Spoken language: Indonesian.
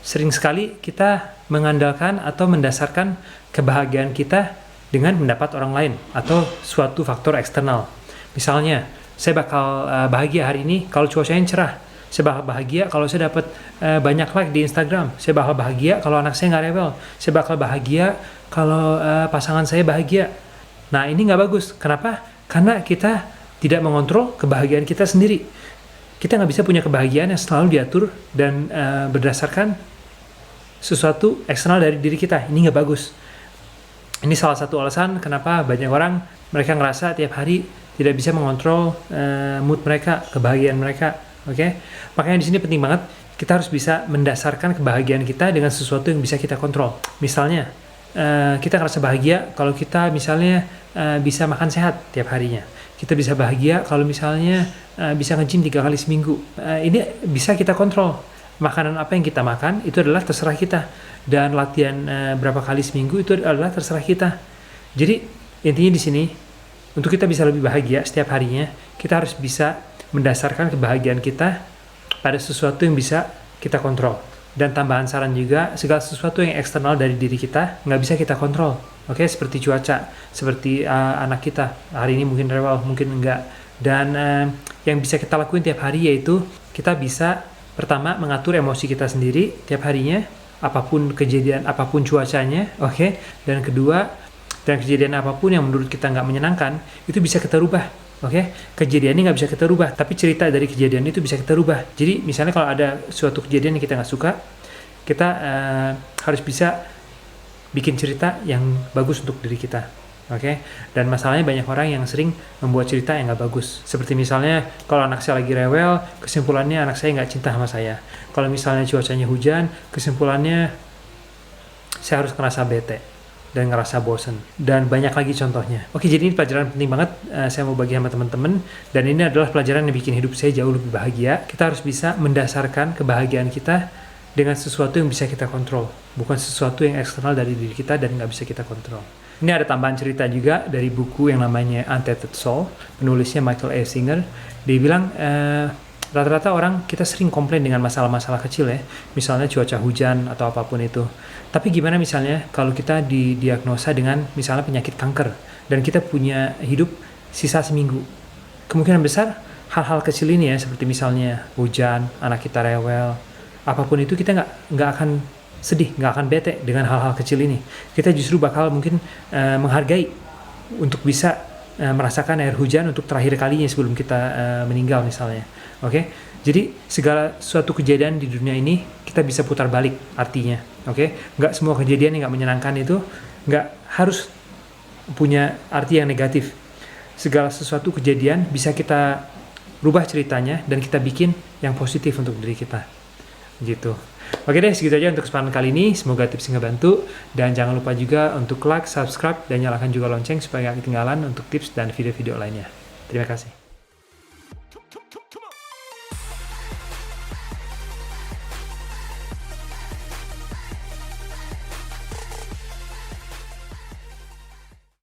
sering sekali kita mengandalkan atau mendasarkan kebahagiaan kita dengan mendapat orang lain atau suatu faktor eksternal. Misalnya, saya bakal bahagia hari ini kalau cuacanya cerah. Saya bakal bahagia kalau saya dapat banyak like di Instagram. Saya bakal bahagia kalau anak saya nggak rewel. Saya bakal bahagia kalau pasangan saya bahagia. Nah, ini nggak bagus. Kenapa? Karena kita tidak mengontrol kebahagiaan kita sendiri. Kita nggak bisa punya kebahagiaan yang selalu diatur dan berdasarkan sesuatu eksternal dari diri kita. Ini nggak bagus. Ini salah satu alasan kenapa banyak orang mereka ngerasa tiap hari tidak bisa mengontrol mood mereka, kebahagiaan mereka. Oke? Makanya di sini penting banget kita harus bisa mendasarkan kebahagiaan kita dengan sesuatu yang bisa kita kontrol. Misalnya, kita ngerasa bahagia kalau kita misalnya bisa makan sehat tiap harinya. Kita bisa bahagia kalau misalnya bisa nge-gym 3 kali seminggu. Ini bisa kita kontrol. Makanan apa yang kita makan itu adalah terserah kita, dan latihan berapa kali seminggu itu adalah terserah kita. Jadi intinya di sini, untuk kita bisa lebih bahagia setiap harinya, kita harus bisa mendasarkan kebahagiaan kita pada sesuatu yang bisa kita kontrol. Dan tambahan saran juga, segala sesuatu yang eksternal dari diri kita nggak bisa kita kontrol. Oke, seperti cuaca, seperti anak kita hari ini mungkin rewel, mungkin enggak. Dan yang bisa kita lakuin tiap hari yaitu kita bisa pertama mengatur emosi kita sendiri tiap harinya, apapun kejadian, apapun cuacanya, oke. Dan kedua, dan kejadian apapun yang menurut kita nggak menyenangkan, itu bisa kita rubah, oke. Kejadiannya nggak bisa kita rubah, tapi cerita dari kejadian itu bisa kita rubah. Jadi misalnya kalau ada suatu kejadian yang kita nggak suka, kita harus bisa bikin cerita yang bagus untuk diri kita. Oke, dan masalahnya banyak orang yang sering membuat cerita yang nggak bagus. Seperti misalnya, kalau anak saya lagi rewel, kesimpulannya anak saya nggak cinta sama saya. Kalau misalnya cuacanya hujan, kesimpulannya saya harus ngerasa bete dan ngerasa bosen. Dan banyak lagi contohnya. Oke, jadi ini pelajaran penting banget saya mau bagi sama teman-teman. Dan ini adalah pelajaran yang bikin hidup saya jauh lebih bahagia. Kita harus bisa mendasarkan kebahagiaan kita dengan sesuatu yang bisa kita kontrol, bukan sesuatu yang eksternal dari diri kita dan nggak bisa kita kontrol. Ini ada tambahan cerita juga dari buku yang namanya Untethered Soul, penulisnya Michael A. Singer. Dia bilang rata-rata orang kita sering komplain dengan masalah-masalah kecil ya, misalnya cuaca hujan atau apapun itu. Tapi gimana misalnya kalau kita didiagnosa dengan misalnya penyakit kanker dan kita punya hidup sisa seminggu? Kemungkinan besar hal-hal kecil ini ya, seperti misalnya hujan, anak kita rewel, apapun itu kita nggak akan sedih, nggak akan bete dengan hal-hal kecil ini. Kita justru bakal mungkin menghargai untuk bisa merasakan air hujan untuk terakhir kalinya sebelum kita meninggal misalnya. Oke, jadi segala suatu kejadian di dunia ini kita bisa putar balik artinya. Oke, nggak semua kejadian yang nggak menyenangkan itu nggak harus punya arti yang negatif. Segala sesuatu kejadian bisa kita rubah ceritanya dan kita bikin yang positif untuk diri kita. Gitu. Oke deh, segitu aja untuk kesempatan kali ini. Semoga tipsnya ngebantu. Dan jangan lupa juga untuk like, subscribe, dan nyalakan juga lonceng supaya nggak ketinggalan untuk tips dan video-video lainnya. Terima kasih.